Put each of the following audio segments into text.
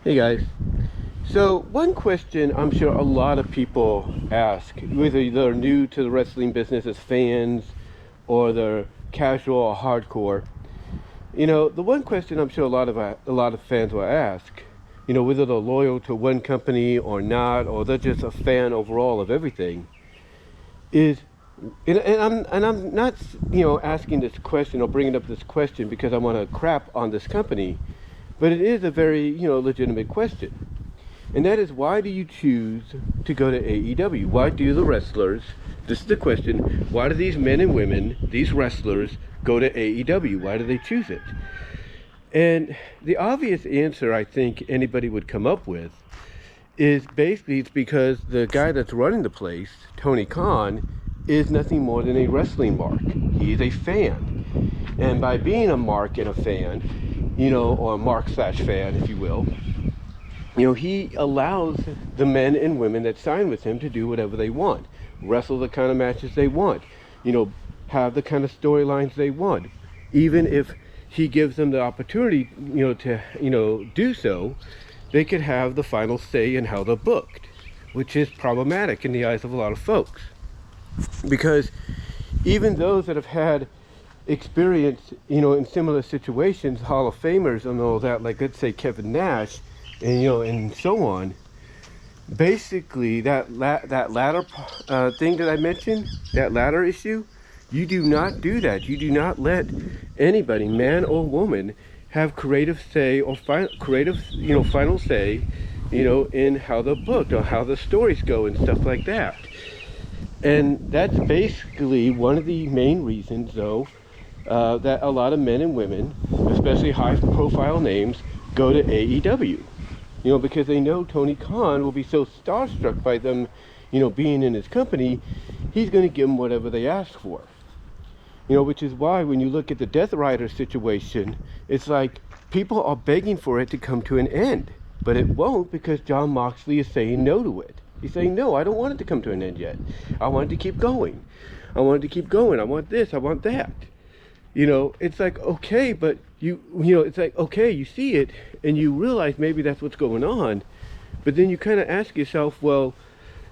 Hey guys. So one question I'm sure a lot of people ask, whether they're new to the wrestling business as fans or they're casual or hardcore, the one question I'm sure a lot of fans will ask, whether they're loyal to one company or not, or they're just a fan overall of everything, is and I'm not asking this question or bringing up this question because I want to crap on this company, but it is a very legitimate question. And that is, why do you choose to go to AEW? Why do the wrestlers, this is the question, why do these men and women, these wrestlers, go to AEW? Why do they choose it? And the obvious answer I think anybody would come up with is basically it's because the guy that's running the place, Tony Khan, is nothing more than a wrestling mark. He is a fan. And by being a mark and a fan, or a mark/fan, if you will, he allows the men and women that sign with him to do whatever they want, wrestle the kind of matches they want, have the kind of storylines they want. Even if he gives them the opportunity, to, do so, they could have the final say in how they're booked, which is problematic in the eyes of a lot of folks. Because even those that have had experience, in similar situations, Hall of Famers and all that, like let's say Kevin Nash, and and so on. Basically, that latter thing that I mentioned, that latter issue, you do not do that. You do not let anybody, man or woman, have creative say or final say, in how they're booked or how the stories go and stuff like that. And that's basically one of the main reasons, though, that a lot of men and women, especially high-profile names, go to AEW. Because they know Tony Khan will be so starstruck by them, being in his company, he's going to give them whatever they ask for. Which is why when you look at the Death Rider situation, it's like people are begging for it to come to an end. But it won't, because John Moxley is saying no to it. He's saying, no, I don't want it to come to an end yet. I want it to keep going. I want it to keep going. I want this. I want that. It's like, okay, but it's like, okay, you see it and you realize maybe that's what's going on, but then you kind of ask yourself, well,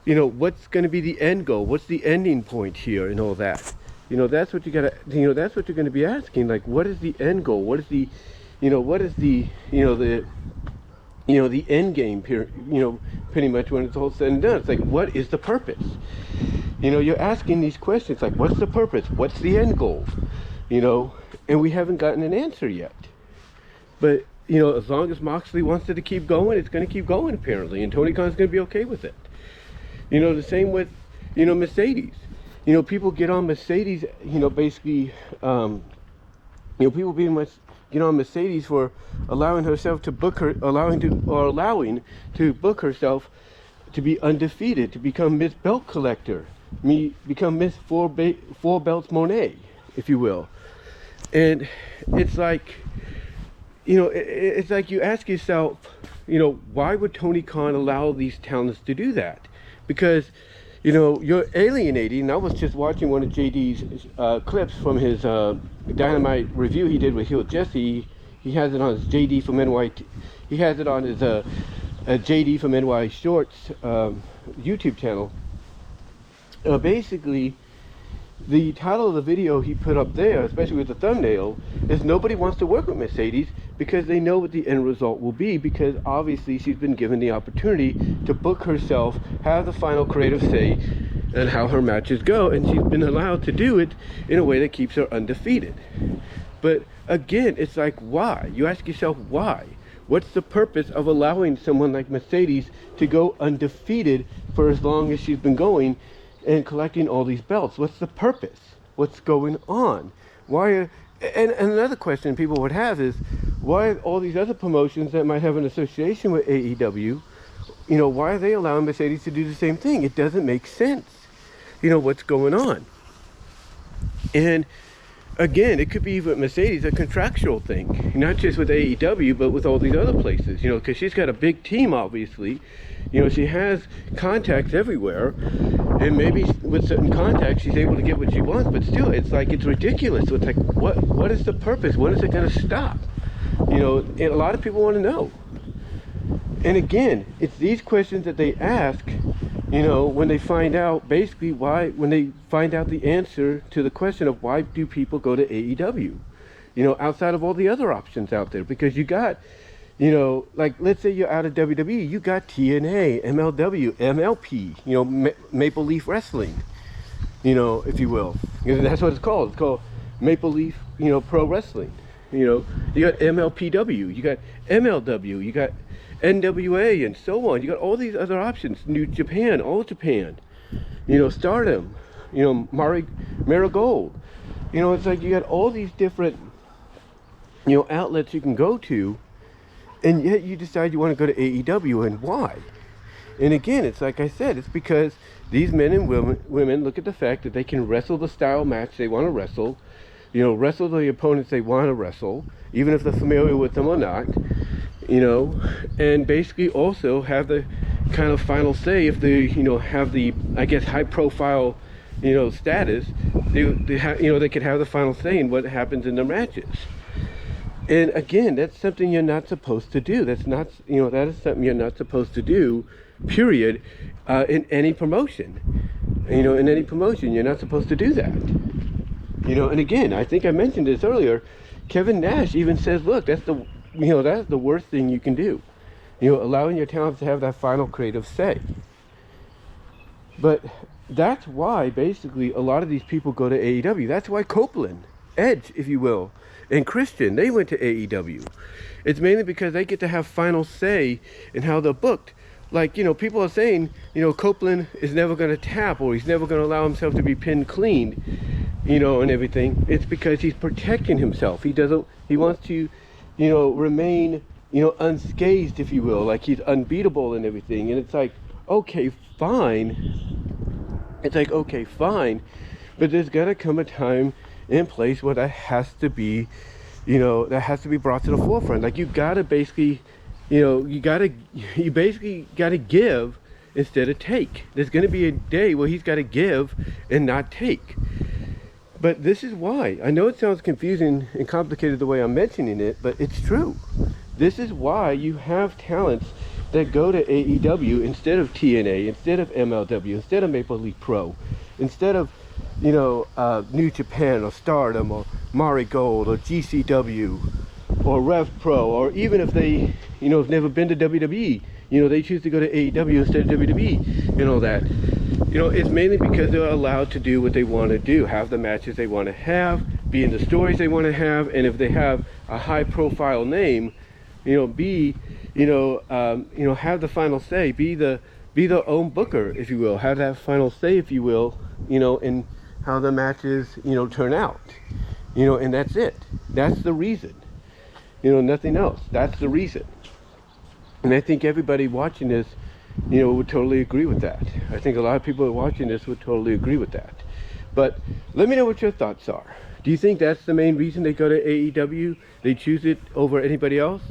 what's going to be the end goal? What's the ending point here and all that? That's what you gotta, that's what you're going to be asking. Like, what is the end goal? What is the, what is the, the end game here, pretty much when it's all said and done. It's like, what is the purpose? You're asking these questions like, what's the purpose? What's the end goal? And we haven't gotten an answer yet. But, as long as Moxley wants it to keep going, it's going to keep going, apparently. And Tony Khan's going to be okay with it. The same with, Mercedes. People get on Mercedes, basically, people get on Mercedes for allowing herself to book her, allowing to book herself to be undefeated, to become Miss Belt Collector, become Miss Four Belts Monet, if you will. And it's like, it's like you ask yourself, why would Tony Khan allow these talents to do that? Because, you're alienating. And I was just watching one of JD's clips from his Dynamite review he did with Heel Jesse. He has it on his JD from NY. He has it on his JD from NY Shorts YouTube channel. Basically, the title of the video he put up there, especially with the thumbnail, is nobody wants to work with Mercedes because they know what the end result will be, because obviously she's been given the opportunity to book herself, have the final creative say in how her matches go, and she's been allowed to do it in a way that keeps her undefeated. But again, it's like, why? You ask yourself, why? What's the purpose of allowing someone like Mercedes to go undefeated for as long as she's been going and collecting all these belts? What's the purpose? What's going on? Why? And another question people would have is, why all these other promotions that might have an association with AEW, why are they allowing Mercedes to do the same thing? It doesn't make sense. What's going on? And again, it could be with Mercedes a contractual thing, not just with AEW, but with all these other places, because she's got a big team, obviously. She has contacts everywhere, and maybe with certain contacts she's able to get what she wants, but still, it's like, it's ridiculous. It's like, what is the purpose? When is it going to stop? And a lot of people want to know. And again, it's these questions that they ask, you know, when they find out basically when they find out the answer to the question of why do people go to AEW, you know, outside of all the other options out there. Because you got, you know, like let's say you're out of WWE, you got TNA, MLW, MLP, you know, Maple Leaf Wrestling, you know, if you will. That's what it's called. It's called Maple Leaf, you know, Pro Wrestling. You know, you got MLPW, you got MLW, you got NWA, and so on. You got all these other options. New Japan, All Japan, you know, Stardom, you know, Marigold. You know, it's like you got all these different, you know, outlets you can go to, and yet you decide you want to go to AEW, and why? And again, it's like I said, it's because these men and women look at the fact that they can wrestle the style match they want to wrestle, you know, wrestle the opponents they want to wrestle, even if they're familiar with them or not, you know, and basically also have the kind of final say if they, you know, have the, I guess, high profile, you know, status, you know, they could have the final say in what happens in their matches. And again, that's something you're not supposed to do. That's not, you know, that is something you're not supposed to do, period, in any promotion. You know, in any promotion, you're not supposed to do that. You know, and again, I think I mentioned this earlier, Kevin Nash even says, look, that's the, you know, that's the worst thing you can do. You know, allowing your talents to have that final creative say. But that's why basically a lot of these people go to AEW. That's why Copeland, Edge, if you will, and Christian, they went to AEW. It's mainly because they get to have final say in how they're booked. Like, you know, people are saying, you know, Copeland is never going to tap, or he's never going to allow himself to be pinned clean, you know, and everything. It's because he's protecting himself. He wants to, you know, remain, you know, unscathed, if you will, like he's unbeatable and everything. And it's like, okay, fine. It's like, okay, fine. But there's got to come a time in place where that has to be, you know, that has to be brought to the forefront. Like, you got to basically, you know, you basically got to give instead of take. There's going to be a day where he's got to give and not take. But this is why. I know it sounds confusing and complicated the way I'm mentioning it, but it's true. This is why you have talents that go to AEW instead of TNA, instead of MLW, instead of Maple Leaf Pro, instead of, you know, New Japan or Stardom or Marigold or GCW or Rev Pro, or even if they, you know, have never been to WWE, you know, they choose to go to AEW instead of WWE and all that. You know, it's mainly because they're allowed to do what they want to do, have the matches they want to have, be in the stories they want to have, and if they have a high profile name, you know, have the final say, be their own booker, if you will, have that final say, if you will, you know, in how the matches, you know, turn out, you know, and that's it. That's the reason, you know, nothing else. That's the reason. And I think everybody watching this, you know, would totally agree with that. I think a lot of people watching this would totally agree with that. But let me know what your thoughts are. Do you think that's the main reason they go to AEW? They choose it over anybody else?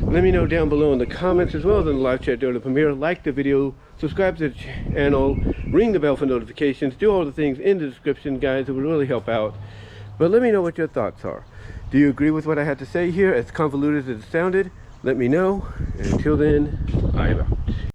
Let me know down below in the comments, as well as in the live chat during the premiere. Like the video, subscribe to the channel, ring the bell for notifications, do all the things in the description, guys. It would really help out. But let me know what your thoughts are. Do you agree with what I had to say here, as convoluted as it sounded? Let me know. And until then, I am out.